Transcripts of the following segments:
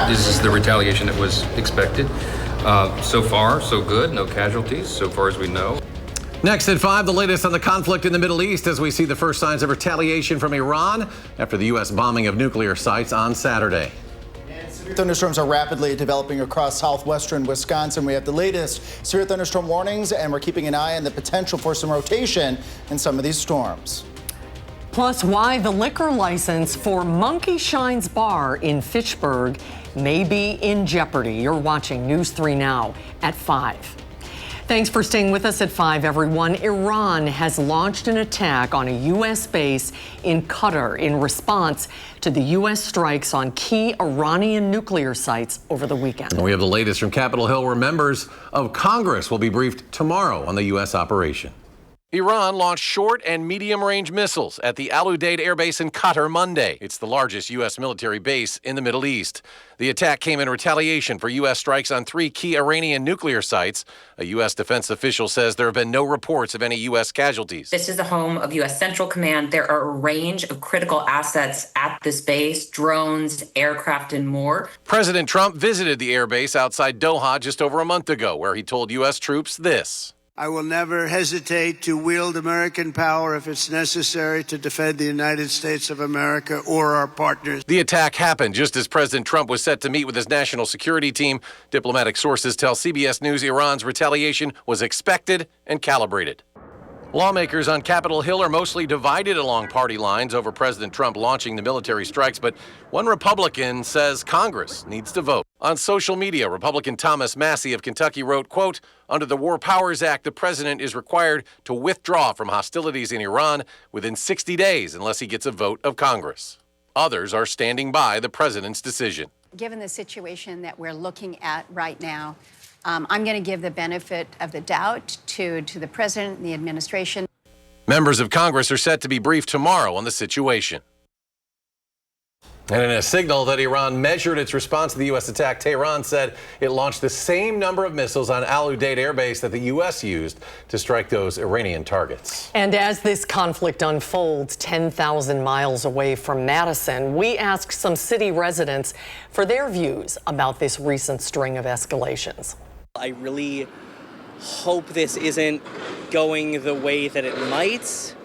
This is the retaliation that was expected. So far, so good. No casualties, so far as we know. Next at 5, the latest on the conflict in the Middle East as we see the first signs of retaliation from Iran after the U.S. bombing of nuclear sites on Saturday. Thunderstorms are rapidly developing across southwestern Wisconsin. We have the latest severe thunderstorm warnings, and we're keeping an eye on the potential for some rotation in some of these storms. Plus, why the liquor license for Monkey Shine's Bar in Fitchburg may be in jeopardy. You're watching News 3 Now at 5. Thanks for staying with us at 5, everyone. Iran has launched an attack on a U.S. base in Qatar in response to the U.S. strikes on key Iranian nuclear sites over the weekend. And we have the latest from Capitol Hill, where members of Congress will be briefed tomorrow on the U.S. operation. Iran launched short and medium-range missiles at the Al Udeid Air Base in Qatar Monday. It's the largest U.S. military base in the Middle East. The attack came in retaliation for U.S. strikes on 3 key Iranian nuclear sites. A U.S. defense official says there have been no reports of any U.S. casualties. This is the home of U.S. Central Command. There are a range of critical assets at this base, drones, aircraft, and more. President Trump visited the air base outside Doha just over a month ago, where he told U.S. troops this. I will never hesitate to wield American power if it's necessary to defend the United States of America or our partners. The attack happened just as President Trump was set to meet with his national security team. Diplomatic sources tell CBS News Iran's retaliation was expected and calibrated. Lawmakers on Capitol Hill are mostly divided along party lines over President Trump launching the military strikes, but one Republican says Congress needs to vote. On social media, Republican Thomas Massie of Kentucky wrote, quote, "Under the War Powers Act, the president is required to withdraw from hostilities in Iran within 60 days unless he gets a vote of Congress." Others are standing by the president's decision. Given the situation that we're looking at right now, I'm going to give the benefit of the doubt to the president and the administration. Members of Congress are set to be briefed tomorrow on the situation. And in a signal that Iran measured its response to the U.S. attack, Tehran said it launched the same number of missiles on Al Udeid Air Base that the U.S. used to strike those Iranian targets. And as this conflict unfolds 10,000 miles away from Madison, we asked some city residents for their views about this recent string of escalations. I really hope this isn't going the way that it might.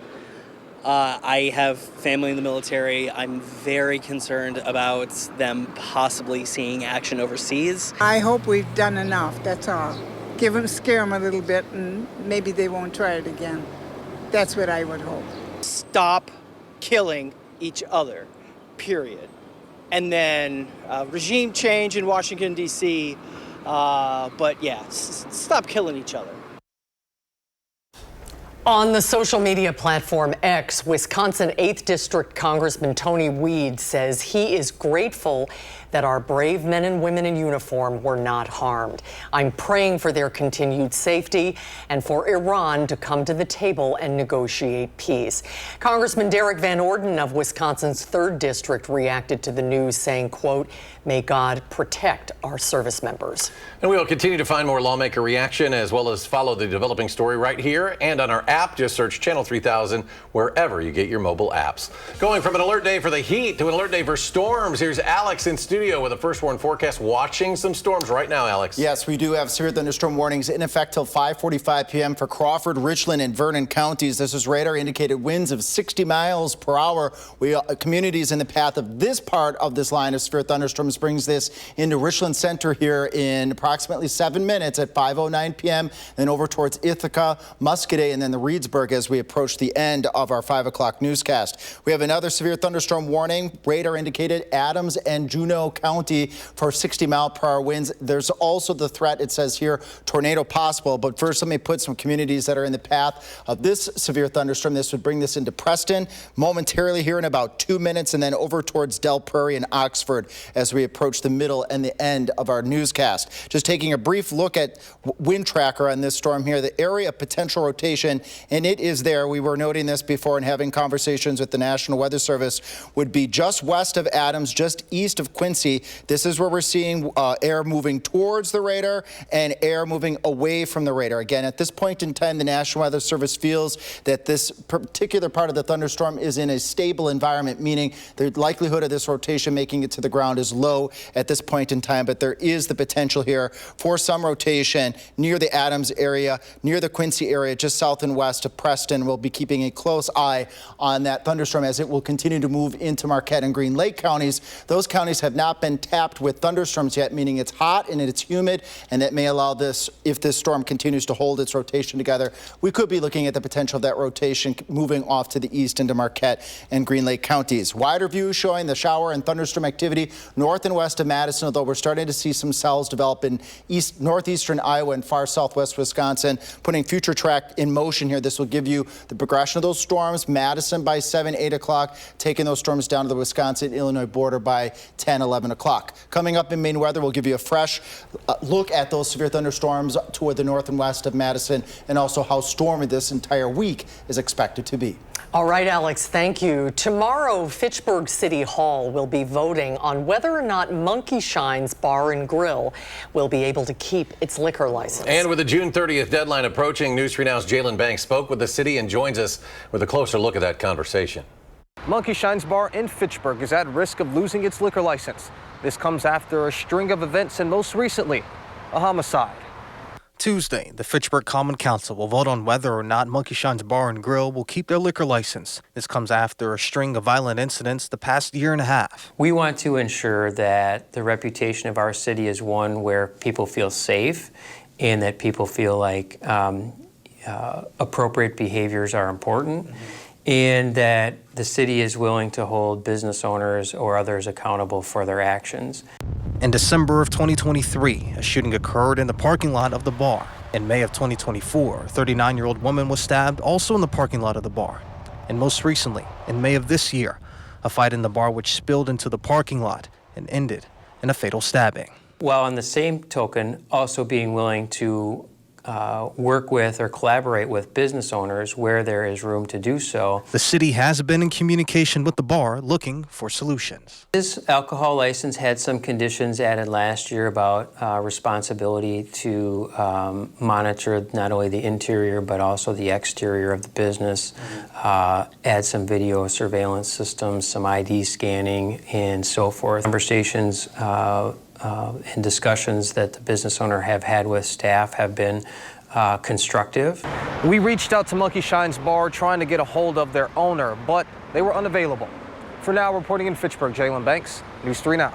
I have family in the military. I'm very concerned about them possibly seeing action overseas. I hope we've done enough, that's all. Scare them a little bit, and maybe they won't try it again. That's what I would hope. Stop killing each other, period. And then regime change in Washington, D.C., but yeah, stop killing each other. On the social media platform X, Wisconsin 8th District Congressman Tony Weed says he is grateful that our brave men and women in uniform were not harmed. I'm praying for their continued safety and for Iran to come to the table and negotiate peace. Congressman Derek Van Orden of Wisconsin's 3rd District reacted to the news saying, quote, "May God protect our service members." And we will continue to find more lawmaker reaction as well as follow the developing story right here and on our app. Just search Channel 3000 wherever you get your mobile apps. Going from an alert day for the heat to an alert day for storms, here's Alex in studio with a first warn forecast, watching some storms right now, Alex. Yes, we do have severe thunderstorm warnings in effect till 5:45 p.m. for Crawford, Richland, and Vernon counties. This is radar indicated winds of 60 miles per hour. Communities in the path of this part of this line of severe thunderstorms brings this into Richland Center here in approximately 7 minutes at 5:09 p.m. Then over towards Ithaca, Muscoda, and then the Reedsburg as we approach the end of our 5 o'clock newscast. We have another severe thunderstorm warning, radar indicated Adams and Juneau County for 60-mile-per-hour winds. There's also the threat, it says here, tornado possible. But first, let me put some communities that are in the path of this severe thunderstorm. This would bring this into Preston momentarily here in about 2 minutes, and then over towards Del Prairie and Oxford as we approach the middle and the end of our newscast. Just taking a brief look at wind tracker on this storm here. The area of potential rotation and it is there. We were noting this before and having conversations with the National Weather Service, would be just west of Adams, just east of Quincy. This is where we're seeing air moving towards the radar and air moving away from the radar. Again, at this point in time, the National Weather Service feels that this particular part of the thunderstorm is in a stable environment, meaning the likelihood of this rotation making it to the ground is low at this point in time, but there is the potential here for some rotation near the Adams area, near the Quincy area, just south and west of Preston. We'll be keeping a close eye on that thunderstorm as it will continue to move into Marquette and Green Lake counties. Those counties have not been tapped with thunderstorms yet, meaning it's hot and it's humid, and that may allow this, if this storm continues to hold its rotation together, we could be looking at the potential of that rotation moving off to the east into Marquette and Green Lake counties. Wider view showing the shower and thunderstorm activity north and west of Madison, although we're starting to see some cells develop in northeastern Iowa and far southwest Wisconsin, putting future track in motion here. This will give you the progression of those storms. Madison by 7, 8 o'clock, taking those storms down to the Wisconsin-Illinois border by 10, 11 o'clock. Coming up in Maine weather, we'll give you a fresh look at those severe thunderstorms toward the north and west of Madison, and also how stormy this entire week is expected to be. All right, Alex, thank you. Tomorrow, Fitchburg City Hall will be voting on whether or not Monkey Shine's Bar and Grill will be able to keep its liquor license. And with the June 30th deadline approaching, News 3 Now's Jalen Banks spoke with the city and joins us with a closer look at that conversation. Monkey Shine's Bar in Fitchburg is at risk of losing its liquor license. This comes after a string of events and most recently, a homicide. Tuesday, the Fitchburg Common Council will vote on whether or not Monkey Shine's Bar and Grill will keep their liquor license. This comes after a string of violent incidents the past year and a half. We want to ensure that the reputation of our city is one where people feel safe and that people feel like appropriate behaviors are important. And that the city is willing to hold business owners or others accountable for their actions. In December of 2023, a shooting occurred in the parking lot of the bar. In May of 2024, a 39-year-old woman was stabbed also in the parking lot of the bar. And most recently, in May of this year, a fight in the bar which spilled into the parking lot and ended in a fatal stabbing. While on the same token, also being willing to work with or collaborate with business owners where there is room to do so. The city has been in communication with the bar looking for solutions. This alcohol license had some conditions added last year about responsibility to monitor not only the interior but also the exterior of the business, add some video surveillance systems, some ID scanning, and so forth. Conversations and discussions that the business owner have had with staff have been constructive. We reached out to Monkey Shine's Bar trying to get a hold of their owner, but they were unavailable. For now, reporting in Fitchburg, Jalen Banks, News 3 Now.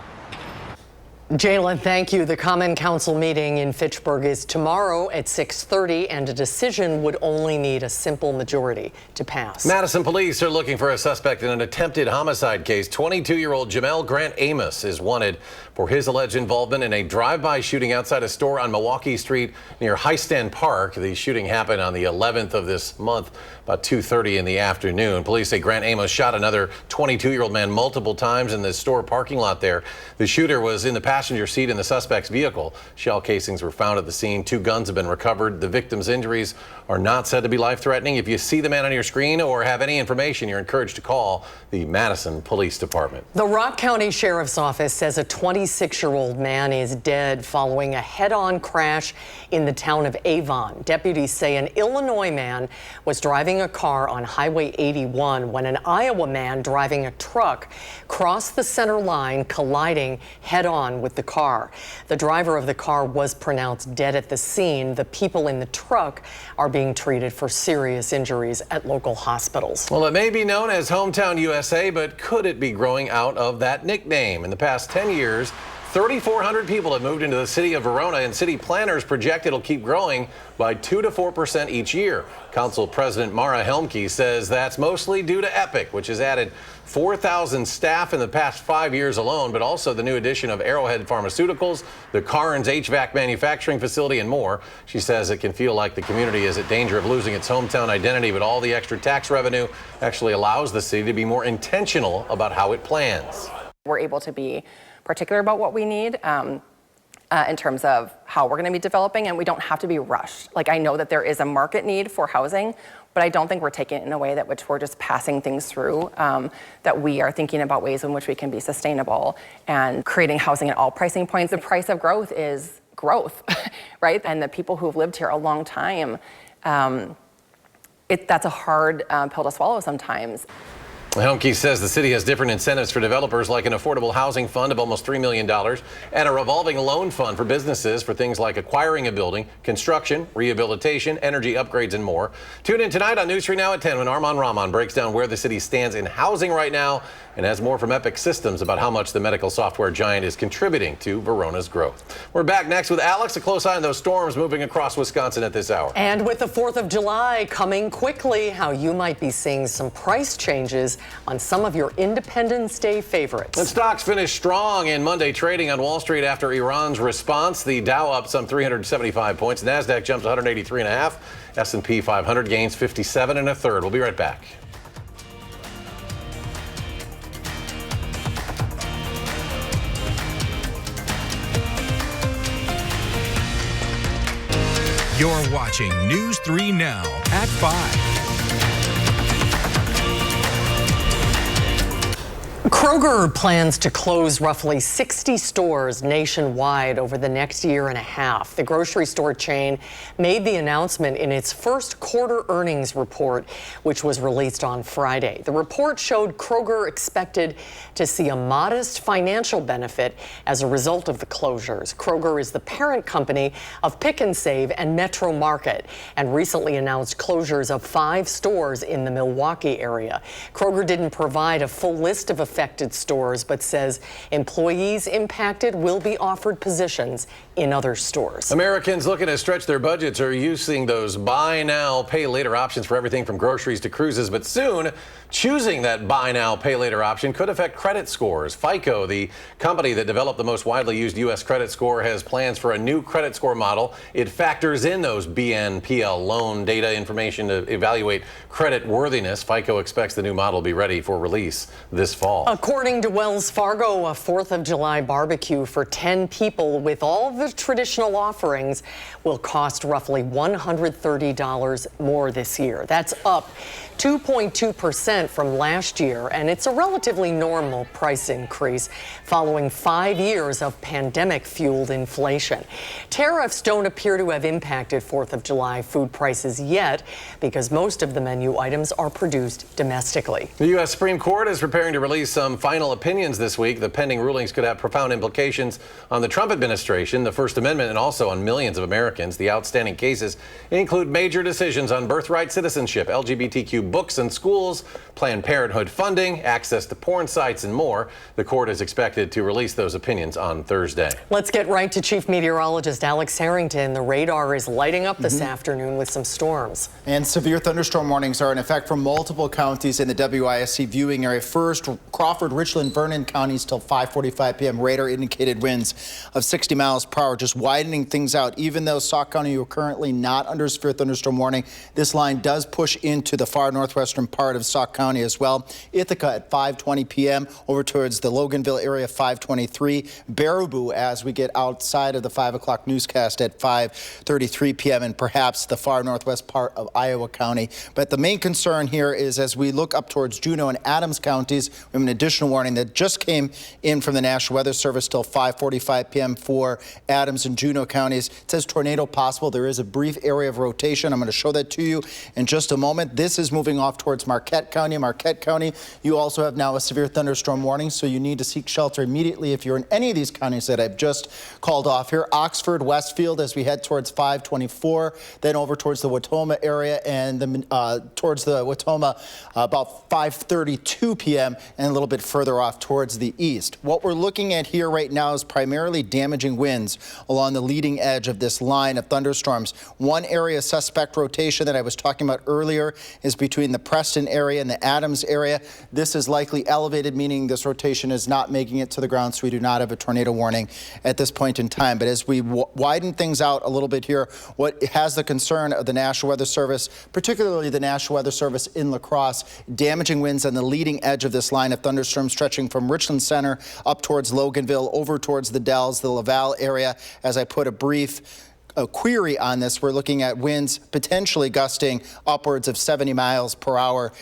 Jalen, thank you. The Common Council meeting in Fitchburg is tomorrow at 6:30, and a decision would only need a simple majority to pass. Madison police are looking for a suspect in an attempted homicide case. 22-year-old Jamel Grant Amos is wanted for his alleged involvement in a drive-by shooting outside a store on Milwaukee Street near High Stand Park. The shooting happened on the 11th of this month, about 2:30 in the afternoon. Police say Grant Amos shot another 22-year-old man multiple times in the store parking lot there. The shooter was in the passenger seat in the suspect's vehicle. Shell casings were found at the scene. 2 guns have been recovered. The victim's injuries are not said to be life-threatening. If you see the man on your screen or have any information, you're encouraged to call the Madison Police Department. The Rock County Sheriff's Office says a 26-year-old man is dead following a head-on crash in the town of Avon. Deputies say an Illinois man was driving a car on Highway 81 when an Iowa man driving a truck crossed the center line, colliding head-on with the car. The driver of the car was pronounced dead at the scene. The people in the truck are being treated for serious injuries at local hospitals. Well, it may be known as Hometown USA, but could it be growing out of that nickname? In the past 10 years, 3,400 people have moved into the city of Verona, and city planners project it'll keep growing by 2 to 4% each year. Council President Mara Helmke says that's mostly due to Epic, which has added 4,000 staff in the past 5 years alone, but also the new addition of Arrowhead Pharmaceuticals, the Carnes HVAC manufacturing facility, and more. She says it can feel like the community is at danger of losing its hometown identity, but all the extra tax revenue actually allows the city to be more intentional about how it plans. We're able to be particular about what we need in terms of how we're going to be developing, and we don't have to be rushed. Like, I know that there is a market need for housing, but I don't think we're taking it in a way that which we're just passing things through, that we are thinking about ways in which we can be sustainable and creating housing at all pricing points. The price of growth is growth, right? And the people who've lived here a long time, that's a hard pill to swallow sometimes. Helmke says the city has different incentives for developers, like an affordable housing fund of almost $3 million and a revolving loan fund for businesses for things like acquiring a building, construction, rehabilitation, energy upgrades, and more. Tune in tonight on News 3 Now at 10 when Armand Rahman breaks down where the city stands in housing right now and has more from Epic Systems about how much the medical software giant is contributing to Verona's growth. We're back next with Alex. A close eye on those storms moving across Wisconsin at this hour. And with the 4th of July coming quickly, how you might be seeing some price changes on some of your Independence Day favorites. And stocks finished strong in Monday trading on Wall Street after Iran's response. The Dow up some 375 points. NASDAQ jumps 183.5. S&P 500 gains 57 1/3. We'll be right back. You're watching News 3 Now at 5. Kroger plans to close roughly 60 stores nationwide over the next year and a half. The grocery store chain made the announcement in its first quarter earnings report, which was released on Friday. The report showed Kroger expected to see a modest financial benefit as a result of the closures. Kroger is the parent company of Pick and Save and Metro Market and recently announced closures of 5 stores in the Milwaukee area. Kroger didn't provide a full list of affected stores, but says employees impacted will be offered positions in other stores. Americans looking to stretch their budgets are using those buy now, pay later options for everything from groceries to cruises, but soon choosing that buy now, pay later option could affect credit scores. FICO, the company that developed the most widely used U.S. credit score, has plans for a new credit score model. It factors in those BNPL loan data information to evaluate credit worthiness. FICO expects the new model will be ready for release this fall. According to Wells Fargo, a 4th of July barbecue for 10 people with all the traditional offerings will cost roughly $130 more this year. That's up 2.2% from last year, and it's a relatively normal price increase following 5 years of pandemic-fueled inflation. Tariffs don't appear to have impacted 4th of July food prices yet because most of the menu items are produced domestically. The U.S. Supreme Court is preparing to release some final opinions this week. The pending rulings could have profound implications on the Trump administration, the First Amendment, and also on millions of Americans. The outstanding cases include major decisions on birthright citizenship, LGBTQ books and schools, Planned Parenthood funding, access to porn sites, and more. The court is expected to release those opinions on Thursday. Let's get right to Chief Meteorologist Alex Harrington. The radar is lighting up this afternoon with some storms. And severe thunderstorm warnings are in effect for multiple counties in the WISC viewing area. First, Crawford, Richland, Vernon counties till 5:45 p.m. Radar indicated winds of 60 miles per hour, just widening things out. Even though Sauk County, you're currently not under severe thunderstorm warning, this line does push into the far northwestern part of Sauk County as well. Ithaca at 5:20 p.m. over towards the Loganville area, 5:23. Baraboo as we get outside of the 5 o'clock newscast at 5:33 p.m. and perhaps the far northwest part of Iowa County. But the main concern here is as we look up towards Juneau and Adams counties, we have an additional warning that just came in from the National Weather Service till 5:45 p.m. for Adams and Juneau counties. It says tornado possible. There is a brief area of rotation. I'm going to show that to you in just a moment. This is moving off towards Marquette County. Marquette County, you also have now a severe thunderstorm warning, so you need to seek shelter immediately if you're in any of these counties that I've just called off here. Oxford, Westfield, as we head towards 5:24, then over towards the Watoma area and towards the Watoma about 5:32 p.m. and a little bit further off towards the east. What we're looking at here right now is primarily damaging winds along the leading edge of this line of thunderstorms. One area suspect rotation that I was talking about earlier is between the Preston area and the Adams area. This is likely elevated, meaning this rotation is not making it to the ground, so we do not have a tornado warning at this point in time. But as we widen things out a little bit here, what has the concern of the National Weather Service, particularly the National Weather Service in La Crosse, damaging winds on the leading edge of this line of thunderstorms stretching from Richland Center up towards Loganville, over towards the Dells, the Laval area. As I put a brief a query on this. We're looking at winds potentially gusting upwards of 70 miles per hour,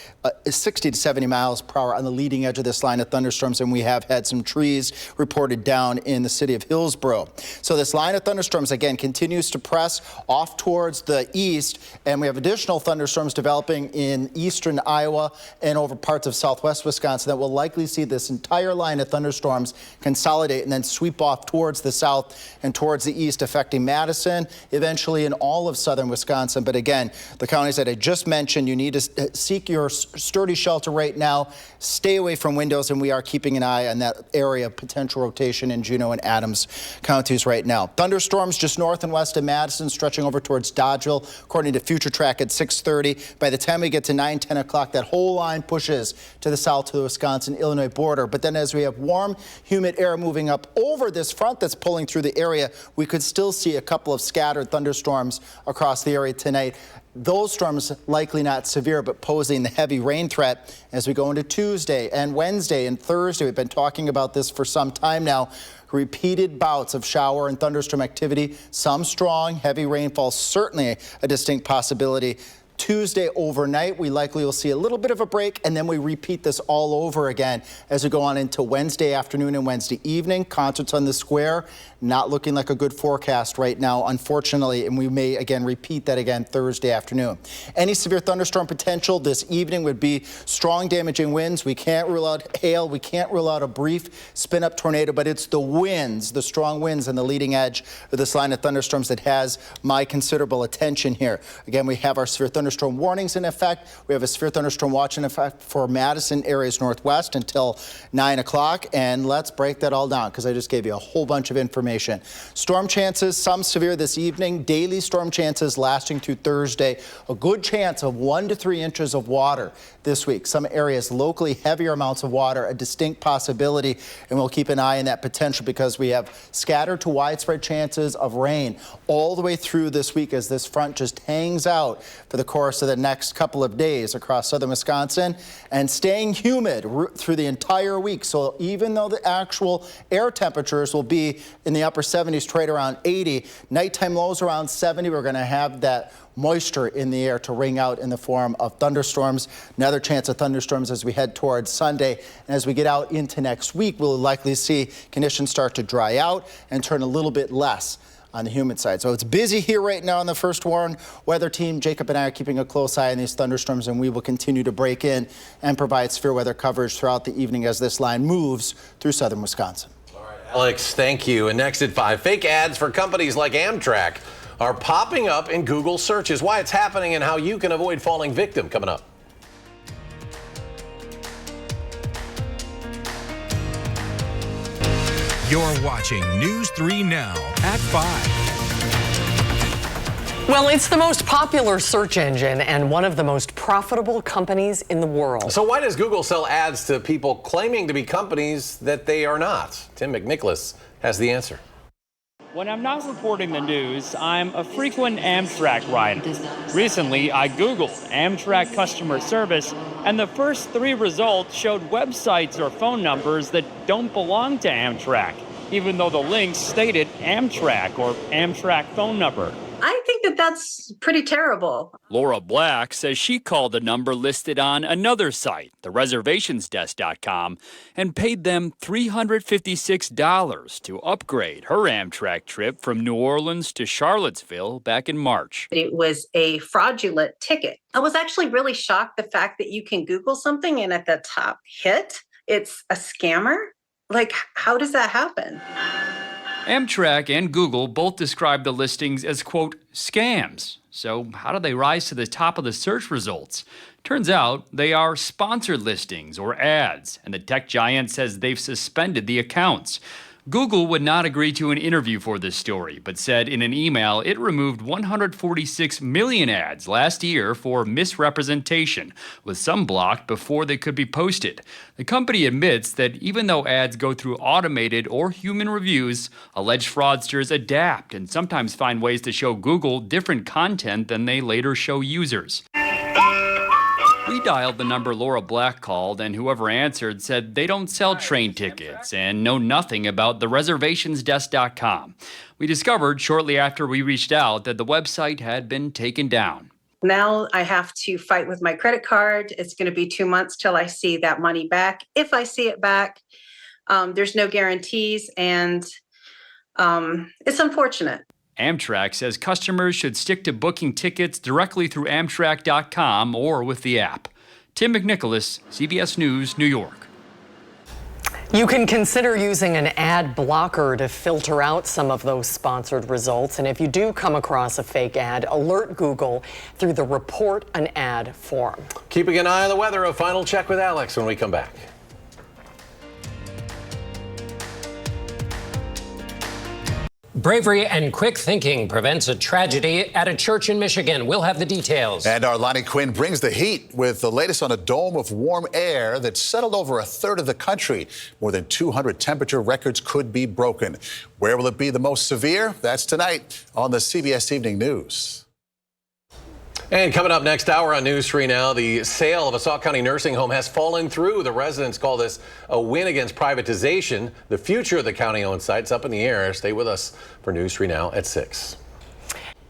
60 to 70 miles per hour on the leading edge of this line of thunderstorms, and we have had some trees reported down in the city of Hillsborough. So this line of thunderstorms, again, continues to press off towards the east, and we have additional thunderstorms developing in eastern Iowa and over parts of southwest Wisconsin that will likely see this entire line of thunderstorms consolidate and then sweep off towards the south and towards the east, affecting Madison, eventually in all of southern Wisconsin. But again, the counties that I just mentioned, you need to seek your sturdy shelter right now. Stay away from windows, and we are keeping an eye on that area of potential rotation in Juneau and Adams counties right now. Thunderstorms just north and west of Madison, stretching over towards Dodgeville, according to Future Track at 6:30. By the time we get to 9, 10 o'clock, that whole line pushes to the south to the Wisconsin-Illinois border. But then as we have warm, humid air moving up over this front that's pulling through the area, we could still see a couple of scattered thunderstorms across the area tonight. Those storms likely not severe, but posing the heavy rain threat as we go into Tuesday and Wednesday and Thursday. We've been talking about this for some time now. Repeated bouts of shower and thunderstorm activity, some strong, heavy rainfall, certainly a distinct possibility. Tuesday overnight, we likely will see a little bit of a break, and then we repeat this all over again as we go on into Wednesday afternoon and Wednesday evening. Concerts on the Square, not looking like a good forecast right now, unfortunately, and we may again repeat that again Thursday afternoon. Any severe thunderstorm potential this evening would be strong damaging winds. We can't rule out hail. We can't rule out a brief spin-up tornado, but it's the winds, the strong winds on the leading edge of this line of thunderstorms that has my considerable attention here. Again, we have our severe thunderstorm warnings in effect. We have a severe thunderstorm watch in effect for Madison areas northwest until 9 o'clock. And let's break that all down because I just gave you a whole bunch of information. Storm chances, some severe this evening. Daily storm chances lasting through Thursday. A good chance of 1 to 3 inches of water this week. Some areas locally heavier amounts of water, a distinct possibility. And we'll keep an eye on that potential because we have scattered to widespread chances of rain all the way through this week as this front just hangs out for the course of the next couple of days across southern Wisconsin and staying humid through the entire week. So even though the actual air temperatures will be in the upper 70s to right around 80, nighttime lows around 70, we're going to have that moisture in the air to ring out in the form of thunderstorms. Another chance of thunderstorms as we head towards Sunday. And as we get out into next week, we'll likely see conditions start to dry out and turn a little bit less on the humid side. So it's busy here right now on the First Warn Weather Team. Jacob and I are keeping a close eye on these thunderstorms, and we will continue to break in and provide severe weather coverage throughout the evening as this line moves through southern Wisconsin. All right, Alex, thank you. And next at 5, fake ads for companies like Amtrak are popping up in Google searches. Why it's happening and how you can avoid falling victim coming up. You're watching News 3 Now at 5. Well, it's the most popular search engine and one of the most profitable companies in the world. So why does Google sell ads to people claiming to be companies that they are not? Tim McNicholas has the answer. When I'm not reporting the news, I'm a frequent Amtrak rider. Recently, I Googled Amtrak customer service, and the first 3 results showed websites or phone numbers that don't belong to Amtrak, even though the links stated Amtrak or Amtrak phone number. I think that that's pretty terrible. Laura Black says she called the number listed on another site, thereservationsdesk.com, and paid them $356 to upgrade her Amtrak trip from New Orleans to Charlottesville back in March. It was a fraudulent ticket. I was actually really shocked the fact that you can Google something and at the top hit, it's a scammer. Like, how does that happen? Amtrak and Google both describe the listings as, quote, scams. So how do they rise to the top of the search results? Turns out they are sponsored listings or ads, and the tech giant says they've suspended the accounts. Google would not agree to an interview for this story, but said in an email it removed 146 million ads last year for misrepresentation, with some blocked before they could be posted. The company admits that even though ads go through automated or human reviews, alleged fraudsters adapt and sometimes find ways to show Google different content than they later show users. We dialed the number Laura Black called, and whoever answered said they don't sell train tickets and know nothing about the reservationsdesk.com. We discovered shortly after we reached out that the website had been taken down. Now I have to fight with my credit card. It's going to be 2 months till I see that money back. If I see it back, there's no guarantees, and it's unfortunate. Amtrak says customers should stick to booking tickets directly through Amtrak.com or with the app. Tim McNicholas, CBS News, New York. You can consider using an ad blocker to filter out some of those sponsored results. And if you do come across a fake ad, alert Google through the Report an Ad form. Keeping an eye on the weather, a final check with Alex when we come back. Bravery and quick thinking prevents a tragedy at a church in Michigan. We'll have the details. And our Lonnie Quinn brings the heat with the latest on a dome of warm air that settled over a third of the country. More than 200 temperature records could be broken. Where will it be the most severe? That's tonight on the CBS Evening News. And coming up next hour on News 3 Now, the sale of a Sauk County nursing home has fallen through. The residents call this a win against privatization. The future of the county-owned site's up in the air. Stay with us for News 3 Now at 6.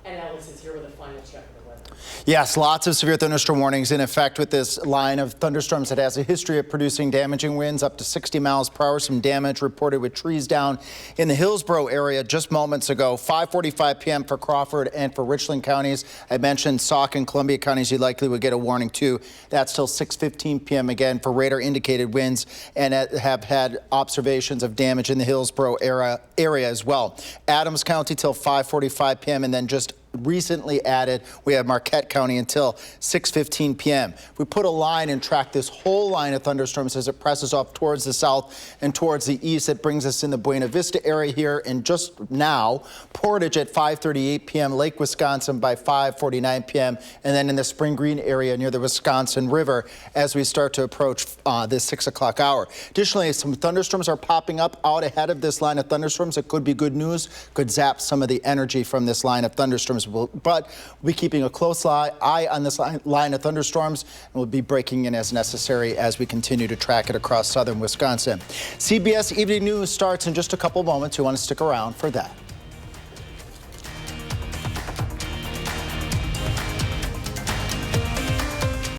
And Alice is here with a final check of the weather. Yes, lots of severe thunderstorm warnings in effect with this line of thunderstorms that has a history of producing damaging winds up to 60 miles per hour. Some damage reported with trees down in the Hillsborough area just moments ago. 5:45 p.m. for Crawford and for Richland counties. I mentioned Sauk and Columbia counties. You likely would get a warning too. That's till 6:15 p.m. again for radar indicated winds, and have had observations of damage in the Hillsborough area as well. Adams County till 5:45 p.m. and then just recently added, we have Marquette County until 6:15 p.m. We put a line and track this whole line of thunderstorms as it presses off towards the south and towards the east. It brings us in the Buena Vista area here, and just now, Portage at 5:38 p.m., Lake Wisconsin by 5:49 p.m., and then in the Spring Green area near the Wisconsin River as we start to approach this 6 o'clock hour. Additionally, some thunderstorms are popping up out ahead of this line of thunderstorms. It could be good news, could zap some of the energy from this line of thunderstorms. But we'll be keeping a close eye on this line of thunderstorms, and we'll be breaking in as necessary as we continue to track it across southern Wisconsin. CBS Evening News starts in just a couple moments. You want to stick around for that.